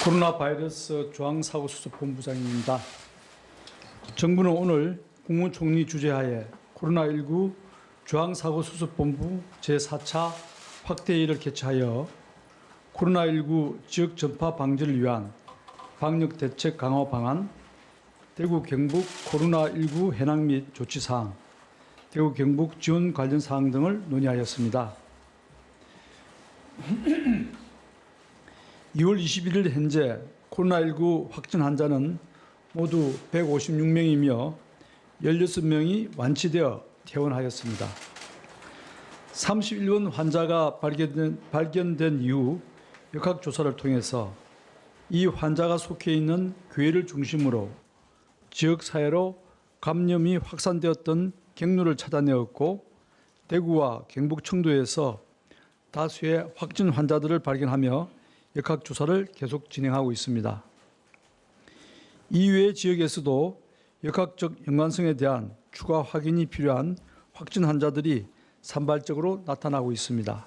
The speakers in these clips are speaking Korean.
코로나 바이러스 중앙사고수습본부장입니다. 정부는 오늘 국무총리 주재하에 코로나19 중앙사고수습본부 제4차 확대회의를 개최하여 코로나19 지역 전파 방지를 위한 방역대책 강화 방안, 대구 경북 코로나19 해당 및 조치사항, 대구 경북 지원 관련 사항 등을 논의하였습니다. 2월 21일 현재 코로나19 확진 환자는 모두 156명이며 16명이 완치되어 퇴원하였습니다. 31원 환자가 발견된 이후 역학조사를 통해서 이 환자가 속해 있는 교회를 중심으로 지역사회로 감염이 확산되었던 경로를 찾아내었고 대구와 경북 청도에서 다수의 확진 환자들을 발견하며 역학조사를 계속 진행하고 있습니다. 이외의 지역에서도 역학적 연관성에 대한 추가 확인이 필요한 확진 환자들이 산발적으로 나타나고 있습니다.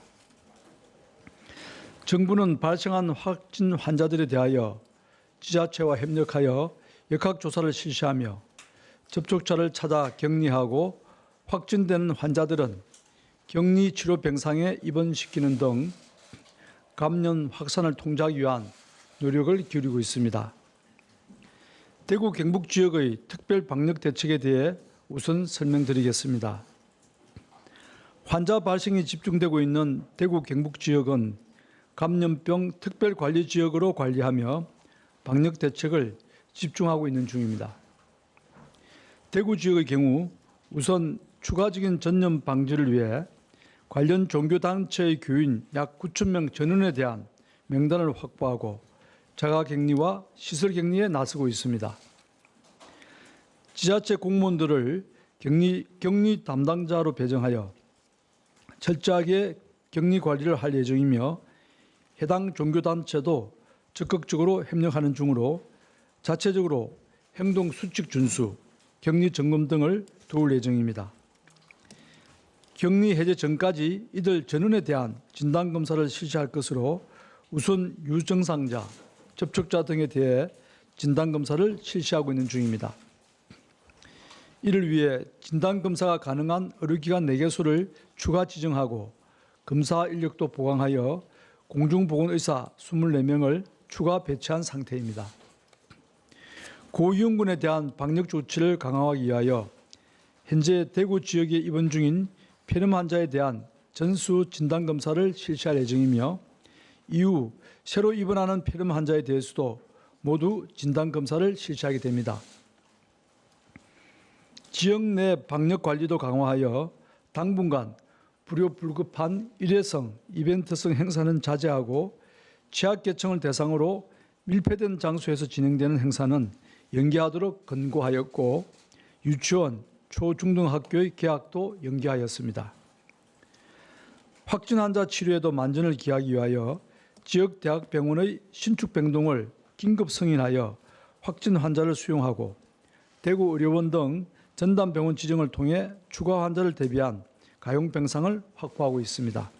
정부는 발생한 확진 환자들에 대하여 지자체와 협력하여 역학조사를 실시하며 접촉자를 찾아 격리하고 확진된 환자들은 격리치료병상에 입원시키는 등 감염 확산을 통제하기 위한 노력을 기울이고 있습니다. 대구 경북 지역의 특별 방역 대책에 대해 우선 설명드리겠습니다. 환자 발생이 집중되고 있는 대구 경북 지역은 감염병 특별관리 지역으로 관리하며 방역 대책을 집중하고 있는 중입니다. 대구 지역의 경우 우선 추가적인 전염 방지를 위해 관련 종교단체의 교인 약 9,000명 전원에 대한 명단을 확보하고 자가격리와 시설격리에 나서고 있습니다. 지자체 공무원들을 격리 담당자로 배정하여 철저하게 격리 관리를 할 예정이며 해당 종교단체도 적극적으로 협력하는 중으로 자체적으로 행동수칙 준수, 격리 점검 등을 도울 예정입니다. 격리 해제 전까지 이들 전원에 대한 진단검사를 실시할 것으로 우선 유증상자, 접촉자 등에 대해 진단검사를 실시하고 있는 중입니다. 이를 위해 진단검사가 가능한 의료기관 4개소를 추가 지정하고 검사 인력도 보강하여 공중보건의사 24명을 추가 배치한 상태입니다. 고위험군에 대한 방역 조치를 강화하기 위하여 현재 대구 지역에 입원 중인 폐렴 환자에 대한 전수 진단검사를 실시할 예정이며 이후 새로 입원하는 폐렴 환자에 대해서도 모두 진단검사를 실시하게 됩니다. 지역 내 방역관리도 강화하여 당분간 불효불급한 일회성, 이벤트성 행사는 자제하고 취약계층을 대상으로 밀폐된 장소에서 진행되는 행사는 연기하도록 권고하였고 유치원, 초중등학교의 개학도 연기하였습니다. 확진 환자 치료에도 만전을 기하기 위하여 지역 대학병원의 신축병동을 긴급 승인하여 확진 환자를 수용하고 대구 의료원 등 전담병원 지정을 통해 추가 환자를 대비한 가용병상을 확보하고 있습니다.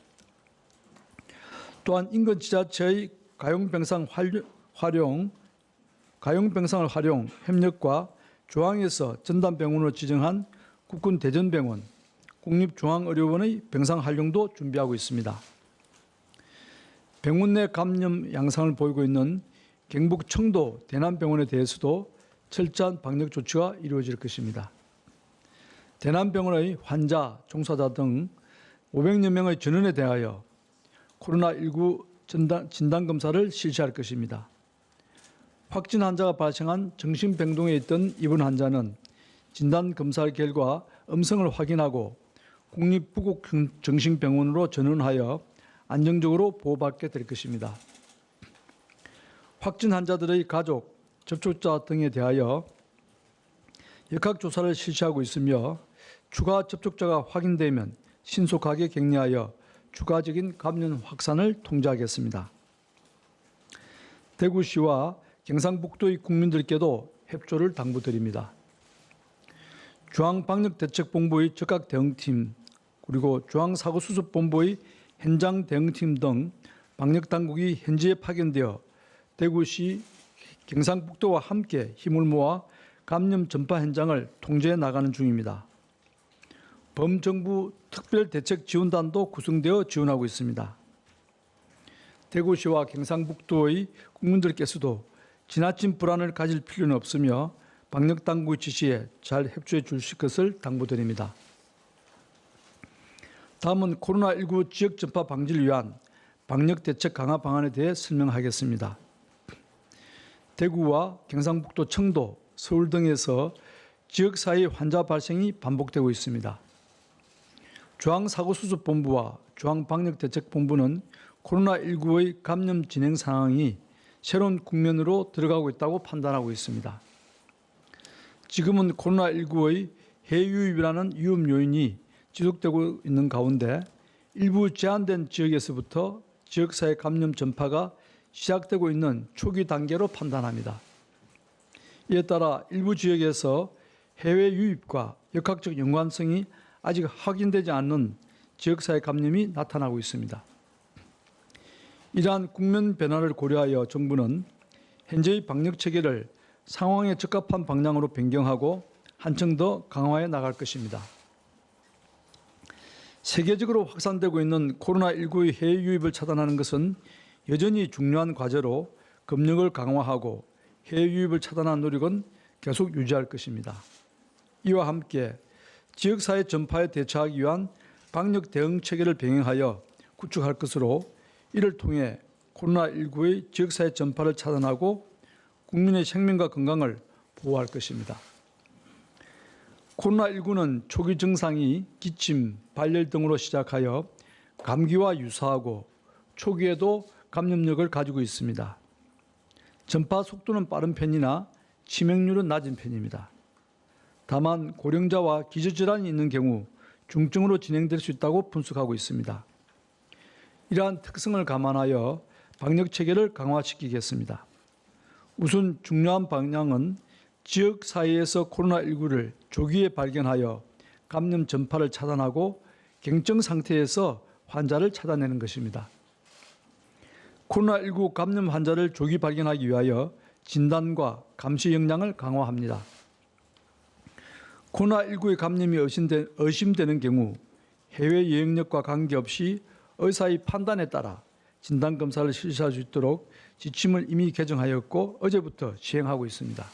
또한 인근 지자체의 가용병상을 활용 협력과 중앙에서 전담병원으로 지정한 국군대전병원, 국립중앙의료원의 병상 활용도 준비하고 있습니다. 병원 내 감염 양상을 보이고 있는 경북 청도 대남병원에 대해서도 철저한 방역 조치가 이루어질 것입니다. 대남병원의 환자, 종사자 등 500여 명의 전원에 대하여 코로나19 진단검사를 실시할 것입니다. 확진 환자가 발생한 정신병동에 있던 입원 환자는 진단검사 결과 음성을 확인하고 국립부곡정신병원으로 전원하여 안정적으로 보호받게 될 것입니다. 확진 환자들의 가족, 접촉자 등에 대하여 역학조사를 실시하고 있으며 추가 접촉자가 확인되면 신속하게 격리하여 추가적인 감염 확산을 통제하겠습니다. 대구시와 경상북도의 국민들께도 협조를 당부드립니다. 중앙방역대책본부의 적각대응팀 그리고 중앙사고수습본부의 현장대응팀 등 방역당국이 현지에 파견되어 대구시, 경상북도와 함께 힘을 모아 감염 전파 현장을 통제해 나가는 중입니다. 범정부 특별대책지원단도 구성되어 지원하고 있습니다. 대구시와 경상북도의 국민들께서도 지나친 불안을 가질 필요는 없으며 방역당국의 지시에 잘 협조해 주실 것을 당부드립니다. 다음은 코로나19 지역 전파 방지를 위한 방역대책 강화 방안에 대해 설명하겠습니다. 대구와 경상북도, 청도, 서울 등에서 지역사회 환자 발생이 반복되고 있습니다. 중앙사고수습본부와 중앙방역대책본부는 코로나19의 감염 진행 상황이 새로운 국면으로 들어가고 있다고 판단하고 있습니다. 지금은 코로나19의 해유입이라는 위험 요인이 지속되고 있는 가운데 일부 제한된 지역에서부터 지역사회 감염 전파가 시작되고 있는 초기 단계로 판단합니다. 이에 따라 일부 지역에서 해외 유입과 역학적 연관성이 아직 확인되지 않는 지역사회 감염이 나타나고 있습니다. 이러한 국면 변화를 고려하여 정부는 현재의 방역 체계를 상황에 적합한 방향으로 변경하고 한층 더 강화해 나갈 것입니다. 세계적으로 확산되고 있는 코로나19의 해외 유입을 차단하는 것은 여전히 중요한 과제로 검역을 강화하고 해외 유입을 차단하는 노력은 계속 유지할 것입니다. 이와 함께 지역사회 전파에 대처하기 위한 방역 대응 체계를 병행하여 구축할 것으로 이를 통해 코로나19의 지역사회 전파를 차단하고 국민의 생명과 건강을 보호할 것입니다. 코로나19는 초기 증상이 기침, 발열 등으로 시작하여 감기와 유사하고 초기에도 감염력을 가지고 있습니다. 전파 속도는 빠른 편이나 치명률은 낮은 편입니다. 다만 고령자와 기저질환이 있는 경우 중증으로 진행될 수 있다고 분석하고 있습니다. 이러한 특성을 감안하여 방역 체계를 강화시키겠습니다. 우선 중요한 방향은 지역 사회에서 코로나19를 조기에 발견하여 감염 전파를 차단하고 경증 상태에서 환자를 찾아내는 것입니다. 코로나19 감염 환자를 조기 발견하기 위하여 진단과 감시 역량을 강화합니다. 코로나19의 감염이 의심되는 경우 해외 여행력과 관계없이 의사의 판단에 따라 진단검사를 실시할 수 있도록 지침을 이미 개정하였고 어제부터 시행하고 있습니다.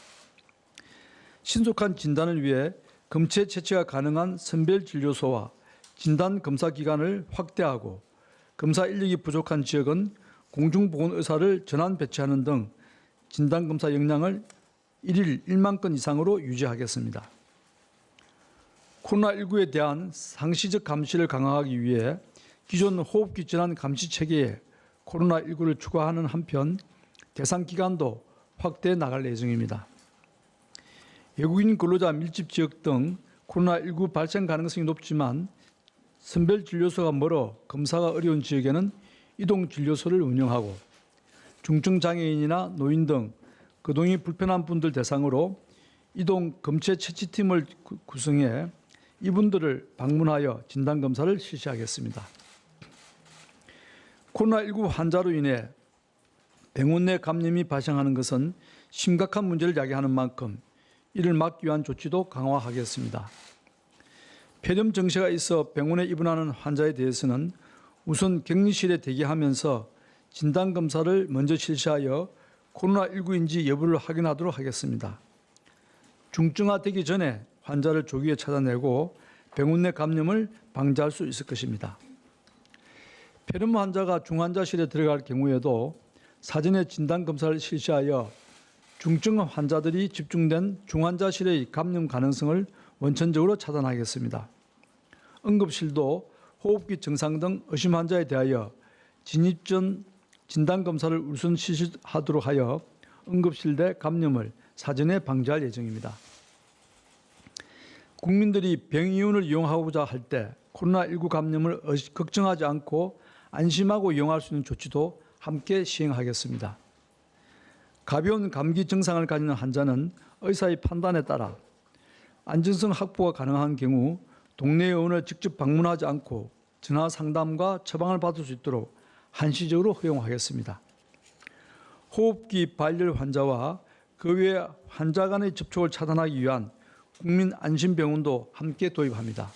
신속한 진단을 위해 검체 채취가 가능한 선별진료소와 진단검사기관을 확대하고 검사 인력이 부족한 지역은 공중보건의사를 전환 배치하는 등 진단검사 역량을 1일 1만 건 이상으로 유지하겠습니다. 코로나19에 대한 상시적 감시를 강화하기 위해 기존 호흡기 질환 감시 체계에 코로나19를 추가하는 한편 대상 기간도 확대해 나갈 예정입니다. 외국인 근로자 밀집 지역 등 코로나19 발생 가능성이 높지만 선별진료소가 멀어 검사가 어려운 지역에는 이동진료소를 운영하고 중증장애인이나 노인 등 거동이 불편한 분들 대상으로 이동 검체 채취팀을 구성해 이분들을 방문하여 진단검사를 실시하겠습니다. 코로나19 환자로 인해 병원 내 감염이 발생하는 것은 심각한 문제를 야기하는 만큼 이를 막기 위한 조치도 강화하겠습니다. 폐렴 증세가 있어 병원에 입원하는 환자에 대해서는 우선 격리실에 대기하면서 진단검사를 먼저 실시하여 코로나19인지 여부를 확인하도록 하겠습니다. 중증화되기 전에 환자를 조기에 찾아내고 병원 내 감염을 방지할 수 있을 것입니다. 폐렴 환자가 중환자실에 들어갈 경우에도 사전에 진단검사를 실시하여 중증 환자들이 집중된 중환자실의 감염 가능성을 원천적으로 차단하겠습니다. 응급실도 호흡기 증상 등 의심 환자에 대하여 진입 전 진단검사를 우선 실시하도록 하여 응급실 내 감염을 사전에 방지할 예정입니다. 국민들이 병이윤을 이용하고자 할 때 코로나19 감염을 걱정하지 않고 안심하고 이용할 수 있는 조치도 함께 시행하겠습니다. 가벼운 감기 증상을 가지는 환자는 의사의 판단에 따라 안전성 확보가 가능한 경우 동네 의원을 직접 방문하지 않고 전화 상담과 처방을 받을 수 있도록 한시적으로 허용하겠습니다. 호흡기 발열 환자와 그 외 환자 간의 접촉을 차단하기 위한 국민안심병원도 함께 도입합니다.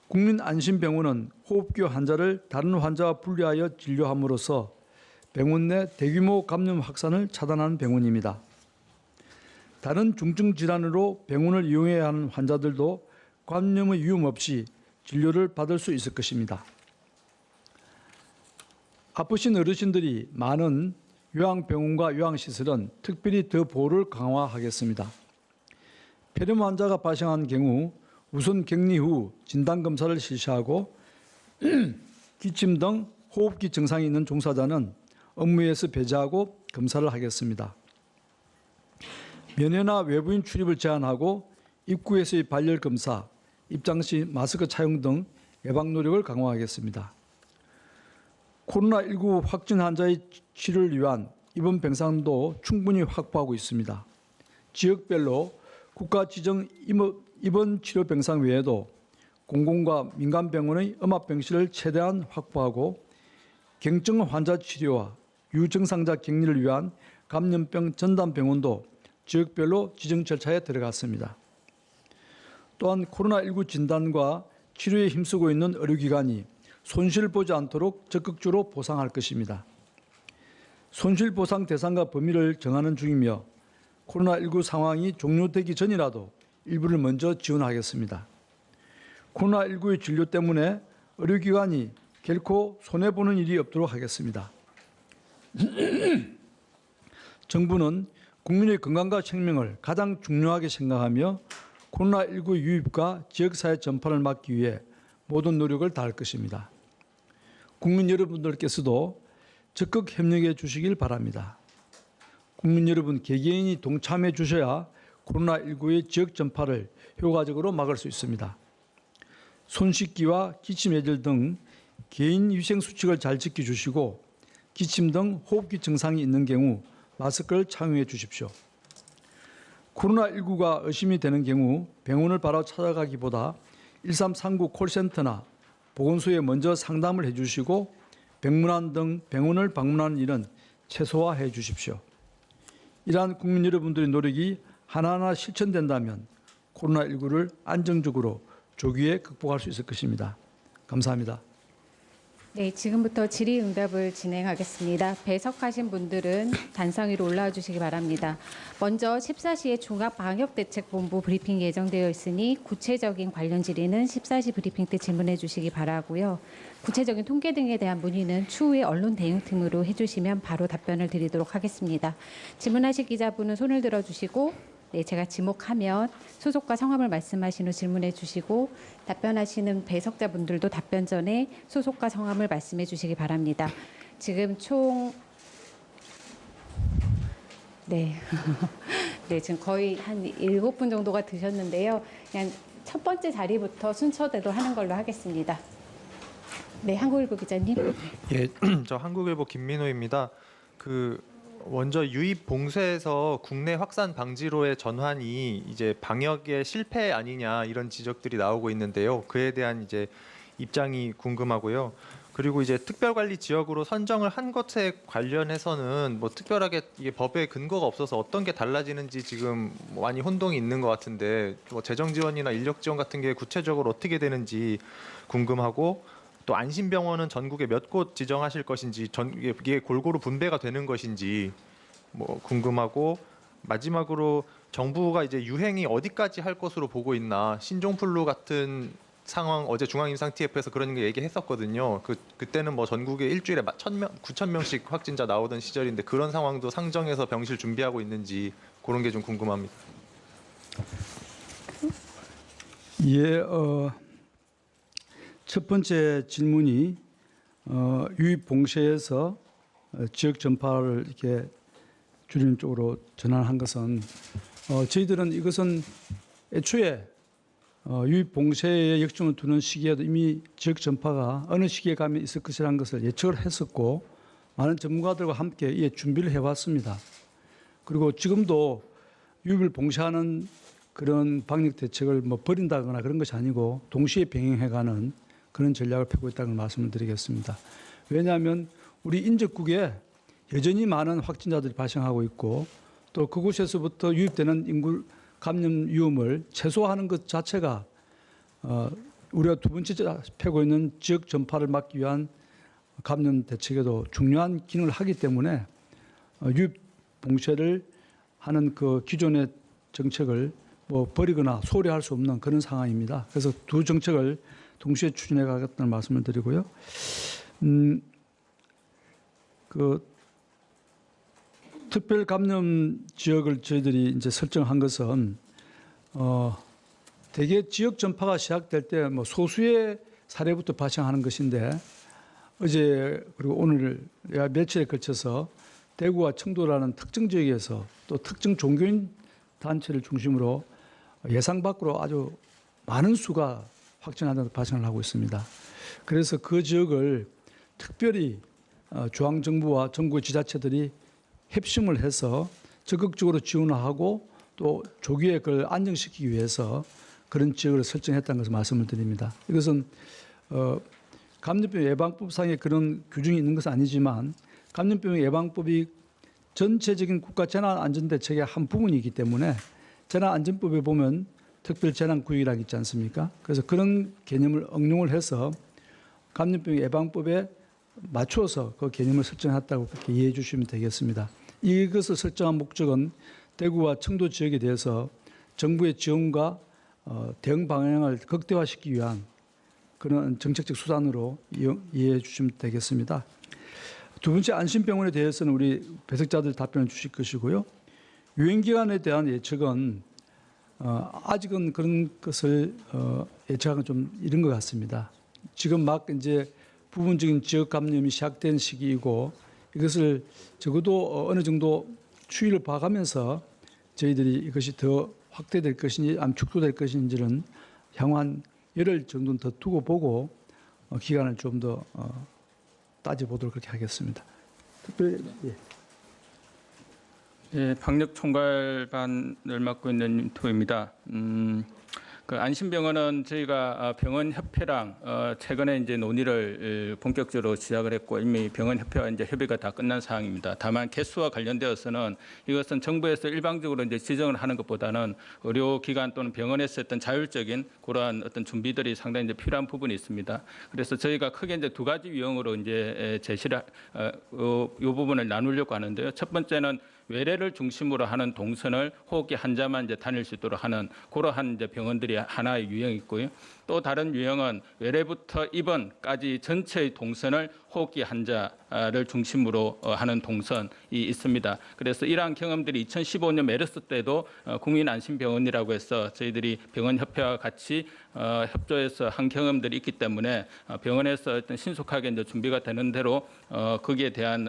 국민안심병원은 호흡기 환자를 다른 환자와 분리하여 진료함으로써 병원 내 대규모 감염 확산을 차단하는 병원입니다. 다른 중증 질환으로 병원을 이용해야 하는 환자들도 감염의 위험 없이 진료를 받을 수 있을 것입니다. 아프신 어르신들이 많은 요양병원과 요양시설은 특별히 더 보호를 강화하겠습니다. 폐렴 환자가 발생한 경우 우선 격리 후 진단검사를 실시하고 기침 등 호흡기 증상이 있는 종사자는 업무에서 배제하고 검사를 하겠습니다. 면회나 외부인 출입을 제한하고 입구에서의 발열 검사, 입장 시 마스크 착용 등 예방 노력을 강화하겠습니다. 코로나19 확진 환자의 치료를 위한 입원 병상도 충분히 확보하고 있습니다. 지역별로 국가 지정 입원 치료 병상 외에도 공공과 민간 병원의 음압병실을 최대한 확보하고 경증 환자 치료와 유증상자 격리를 위한 감염병 전담 병원도 지역별로 지정 절차에 들어갔습니다. 또한 코로나19 진단과 치료에 힘쓰고 있는 의료기관이 손실을 보지 않도록 적극적으로 보상할 것입니다. 손실보상 대상과 범위를 정하는 중이며 코로나19 상황이 종료되기 전이라도 일부를 먼저 지원하겠습니다. 코로나19의 진료 때문에 의료기관이 결코 손해보는 일이 없도록 하겠습니다. 정부는 국민의 건강과 생명을 가장 중요하게 생각하며 코로나19 유입과 지역사회 전파를 막기 위해 모든 노력을 다할 것입니다. 국민 여러분들께서도 적극 협력해 주시길 바랍니다. 국민 여러분 개개인이 동참해 주셔야 코로나19의 지역 전파를 효과적으로 막을 수 있습니다. 손 씻기와 기침 예절 등 개인 위생 수칙을 잘 지켜주시고 기침 등 호흡기 증상이 있는 경우 마스크를 착용해 주십시오. 코로나19가 의심이 되는 경우 병원을 바로 찾아가기보다 1339 콜센터나 보건소에 먼저 상담을 해주시고 병문안 등 병원을 방문하는 일은 최소화해 주십시오. 이러한 국민 여러분들의 노력이 하나하나 실천된다면 코로나19를 안정적으로 조기에 극복할 수 있을 것입니다. 감사합니다. 네, 지금부터 질의응답을 진행하겠습니다. 배석하신 분들은 단상 위로 올라와 주시기 바랍니다. 먼저 14시에 종합방역대책본부 브리핑 예정되어 있으니 구체적인 관련 질의는 14시 브리핑 때 질문해 주시기 바라고요. 구체적인 통계 등에 대한 문의는 추후에 언론 대응팀으로 해주시면 바로 답변을 드리도록 하겠습니다. 질문하실 기자분은 손을 들어주시고 네, 제가 지목하면 소속과 성함을 말씀하신 후 질문해 주시고 답변하시는 배석자분들도 답변 전에 소속과 성함을 말씀해 주시기 바랍니다. 지금 총 네, 지금 거의 한 7분 정도가 드셨는데요. 그냥 첫 번째 자리부터 순서대로 하는 걸로 하겠습니다. 네, 한국일보 기자님. 예, 저 한국일보 김민호입니다. 먼저 유입 봉쇄에서 국내 확산 방지로의 전환이 이제 방역의 실패 아니냐 이런 지적들이 나오고 있는데요. 그에 대한 이제 입장이 궁금하고요. 그리고 이제 특별관리 지역으로 선정을 한 것에 관련해서는 뭐 특별하게 이게 법에 근거가 없어서 어떤 게 달라지는지 지금 많이 혼동이 있는 것 같은데 뭐 재정 지원이나 인력 지원 같은 게 구체적으로 어떻게 되는지 궁금하고 또 안심병원은 전국에 몇 곳 지정하실 것인지 이게 골고루 분배가 되는 것인지 뭐 궁금하고 마지막으로 정부가 이제 유행이 어디까지 할 것으로 보고 있나 신종플루 같은 상황 어제 중앙임상 TF에서 그런 거 얘기했었거든요. 그때는 뭐 전국에 일주일에 9,000명씩 확진자 나오던 시절인데 그런 상황도 상정해서 병실 준비하고 있는지 그런 게 좀 궁금합니다. 예, 첫 번째 질문이 유입 봉쇄에서 지역 전파를 이렇게 줄이는 쪽으로 전환한 것은 저희들은 이것은 애초에 유입 봉쇄에 역점을 두는 시기에도 이미 지역 전파가 어느 시기에 가면 있을 것이라는 것을 예측을 했었고 많은 전문가들과 함께 이에 준비를 해왔습니다. 그리고 지금도 유입을 봉쇄하는 그런 방역 대책을 뭐 버린다거나 그런 것이 아니고 동시에 병행해가는 그런 전략을 펴고 있다는 말씀을 드리겠습니다. 왜냐하면 우리 인접국에 여전히 많은 확진자들이 발생하고 있고 또 그곳에서부터 유입되는 인구 감염 위험을 최소화하는 것 자체가 우리가 두 번째 펴고 있는 지역 전파를 막기 위한 감염 대책에도 중요한 기능을 하기 때문에 유입 봉쇄를 하는 그 기존의 정책을 뭐 버리거나 소홀히할 수 없는 그런 상황입니다. 그래서 두 정책을 동시에 추진해 가겠다는 말씀을 드리고요. 그 특별 감염 지역을 저희들이 이제 설정한 것은 대개 지역 전파가 시작될 때 뭐 소수의 사례부터 발생하는 것인데 어제 그리고 오늘 며칠에 걸쳐서 대구와 청도라는 특정 지역에서 또 특정 종교인 단체를 중심으로 예상 밖으로 아주 많은 수가 확진 환자가 발생을 하고 있습니다. 그래서 그 지역을 특별히 중앙정부와 전국의 지자체들이 협심을 해서 적극적으로 지원하고 또 조기에 그걸 안정시키기 위해서 그런 지역을 설정했다는 것을 말씀을 드립니다. 이것은 감염병 예방법상의 그런 규정이 있는 것은 아니지만 감염병 예방법이 전체적인 국가 재난안전대책의 한 부분이기 때문에 재난안전법에 보면 특별재난구역이라고 있지 않습니까? 그래서 그런 개념을 응용을 해서 감염병 예방법에 맞춰서 그 개념을 설정했다고 그렇게 이해해 주시면 되겠습니다. 이것을 설정한 목적은 대구와 청도 지역에 대해서 정부의 지원과 대응 방향을 극대화시키기 위한 그런 정책적 수단으로 이해해 주시면 되겠습니다. 두 번째 안심병원에 대해서는 우리 배석자들 답변을 주실 것이고요. 유행기간에 대한 예측은 아직은 그런 것을 예측하기는 좀 이른 것 같습니다. 지금 막 이제 부분적인 지역 감염이 시작된 시기이고 이것을 적어도 어느 정도 추이를 봐가면서 저희들이 이것이 더 확대될 것인지 아니면 축소될 것인지는 향후 한 열흘 정도는 더 두고 보고 기간을 좀 더 따져보도록 그렇게 하겠습니다. 특별히 예, 방역 총괄반을 맡고 있는 임토입니다. 그 안심병원은 저희가 병원 협회랑 최근에 이제 논의를 본격적으로 시작을 했고 이미 병원 협회와 이제 협의가 다 끝난 사항입니다. 다만 개수와 관련되어서는 이것은 정부에서 일방적으로 이제 지정을 하는 것보다는 의료기관 또는 병원에서 했던 자율적인 그러한 어떤 준비들이 상당히 이제 필요한 부분이 있습니다. 그래서 저희가 크게 이제 두 가지 유형으로 이제 제시를 이 부분을 나누려고 하는데요. 첫 번째는 외래를 중심으로 하는 동선을 호흡기 환자만 이제 다닐 수 있도록 하는 그러한 이제 병원들이 하나의 유형이 있고요. 또 다른 유형은 외래부터 입원까지 전체의 동선을 호흡기 환자를 중심으로 하는 동선이 있습니다. 그래서 이러한 경험들이 2015년 메르스 때도 국민안심병원이라고 해서 저희들이 병원협회와 같이 협조해서 한 경험들이 있기 때문에 병원에서 어떤 신속하게 이제 준비가 되는 대로 거기에 대한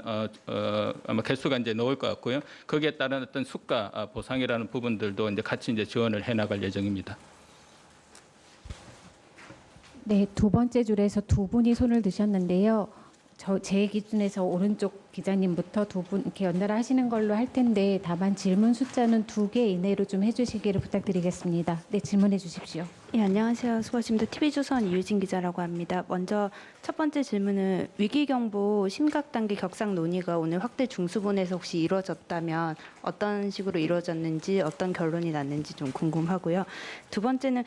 아마 개수가 이제 나올 것 같고요. 거기에 따른 어떤 수가 보상이라는 부분들도 이제 같이 이제 지원을 해 나갈 예정입니다. 네, 두 번째 줄에서 두 분이 손을 드셨는데요. 제 기준에서 오른쪽 기자님부터 두 분 이렇게 연달아 하시는 걸로 할 텐데 다만 질문 숫자는 2개 이내로 좀 해주시기를 부탁드리겠습니다. 네, 질문해 주십시오. 예, 안녕하세요. 수고하십니다. TV조선 이유진 기자라고 합니다. 먼저 첫 번째 질문은 위기경보 심각 단계 격상 논의가 오늘 확대 중수본에서 혹시 이루어졌다면 어떤 식으로 이루어졌는지 어떤 결론이 났는지 좀 궁금하고요. 두 번째는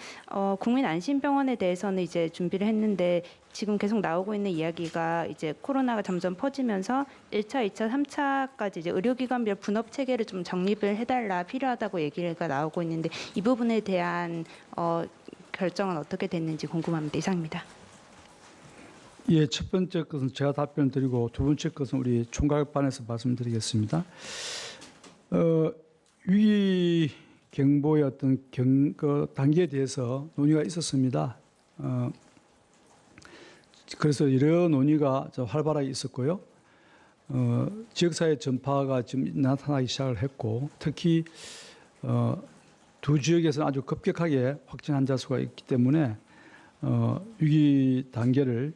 국민안심병원에 대해서는 이제 준비를 했는데 지금 계속 나오고 있는 이야기가 이제 코로나가 점점 퍼지면서 1차, 2차, 3차까지 이제 의료기관별 분업 체계를 좀 정립을 해달라 필요하다고 얘기가 나오고 있는데 이 부분에 대한 결정은 어떻게 됐는지 궁금합니다. 이상입니다. 예, 첫 번째 것은 제가 답변드리고 두 번째 것은 우리 총괄반에서 말씀드리겠습니다. 위기 경보의 어떤 그 단계에 대해서 논의가 있었습니다. 그래서 여러 논의가 활발하게 있었고요. 지역사회 전파가 지금 나타나기 시작을 했고 특히 두 지역에서는 아주 급격하게 확진 환자 수가 있기 때문에 위기 단계를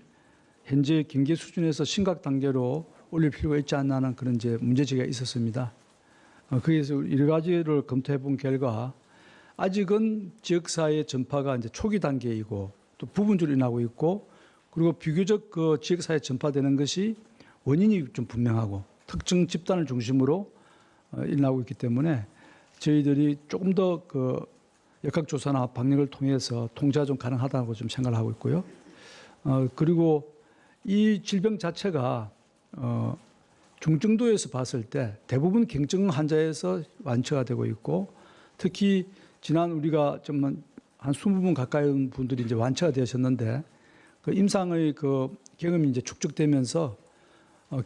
현재 경계 수준에서 심각 단계로 올릴 필요가 있지 않나 하는 그런 이제 문제제기가 있었습니다. 거기에서 여러 가지를 검토해 본 결과 아직은 지역사회 전파가 이제 초기 단계이고 또 부분적으로 일어나고 있고 그리고 비교적 그 지역사회 전파되는 것이 원인이 좀 분명하고 특정 집단을 중심으로 일어나고 있기 때문에 저희들이 조금 더 그 역학조사나 방역을 통해서 통제가 좀 가능하다고 좀 생각을 하고 있고요. 그리고 이 질병 자체가 중증도에서 봤을 때 대부분 경증 환자에서 완치가 되고 있고, 특히 지난 우리가 좀 한 20분 가까이 분들이 이제 완치가 되셨는데, 그 임상의 그 경험이 이제 축적되면서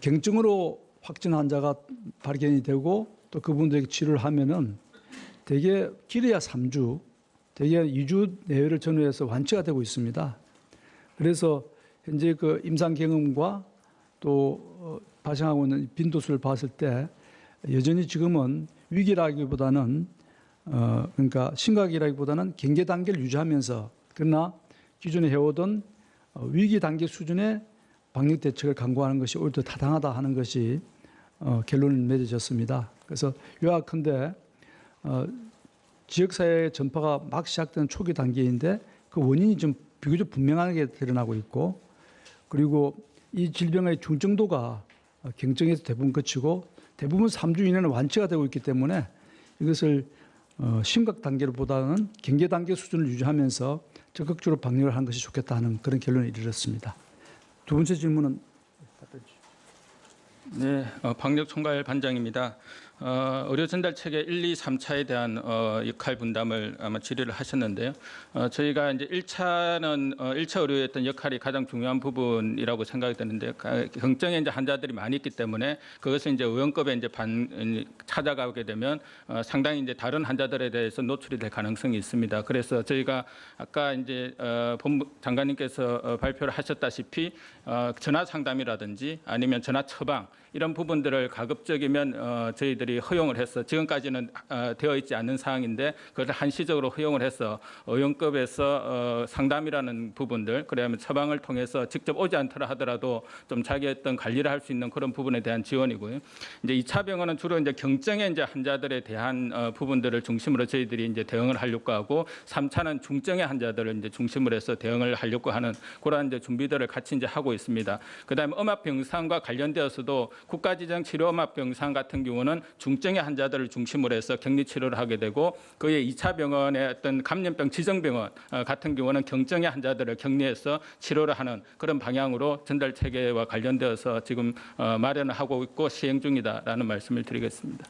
경증으로 확진 환자가 발견이 되고 또 그분들에게 치료를 하면은 대개 길어야 3주, 대개 2주 내외를 전후해서 완치가 되고 있습니다. 그래서 현재 그 임상 경험과 또 발생하고 있는 빈도수를 봤을 때 여전히 지금은 위기라기보다는 그러니까 심각이라기보다는 경계 단계를 유지하면서, 그러나 기존에 해오던 위기 단계 수준의 방역 대책을 강구하는 것이 오히려 더 타당하다 하는 것이 결론을 맺어졌습니다. 그래서 요약컨대 지역사회 전파가 막 시작되는 초기 단계인데 그 원인이 좀 비교적 분명하게 드러나고 있고, 그리고 이 질병의 중증도가 경증에서 대부분 그치고 대부분 3주 이내는 완치가 되고 있기 때문에 이것을 심각 단계보다는 경계 단계 수준을 유지하면서 적극적으로 방역을 하는 것이 좋겠다 하는 그런 결론에 이르렀습니다. 두 번째 질문은 네, 방역총괄 반장입니다. 의료 전달 체계 1, 2, 3차에 대한 역할 분담을 아마 질의를 하셨는데요. 저희가 이제 1차는 1차 의료의 어떤 역할이 가장 중요한 부분이라고 생각이 드는데, 경증에 이제 환자들이 많이 있기 때문에 그것을 이제 의원급에 이제 찾아가게 되면 상당히 이제 다른 환자들에 대해서 노출이 될 가능성이 있습니다. 그래서 저희가 아까 이제 본부 장관님께서 발표를 하셨다시피 전화 상담이라든지 아니면 전화 처방 이런 부분들을 가급적이면 저희들이 허용을 해서, 지금까지는 되어 있지 않는 사항인데 그것을 한시적으로 허용을 해서 의원급에서 상담이라는 부분들, 그러면 처방을 통해서 직접 오지 않더라 하더라도 좀 자기 어떤 관리를 할 수 있는 그런 부분에 대한 지원이고요. 이제 2차 병원은 주로 이제 경증의 이제 환자들에 대한 부분들을 중심으로 저희들이 이제 대응을 하려고 하고, 3차는 중증의 환자들을 이제 중심으로 해서 대응을 하려고 하는 그런 이제 준비들을 같이 이제 하고 있습니다. 그다음에 음압병상과 관련되어서도 국가지정 치료음압병상 같은 경우는 중증의 환자들을 중심으로 해서 격리 치료를 하게 되고, 그의 2차 병원의 어떤 감염병 지정병원 같은 경우는 경증의 환자들을 격리해서 치료를 하는 그런 방향으로 전달 체계와 관련되어서 지금 마련을 하고 있고 시행 중이다라는 말씀을 드리겠습니다.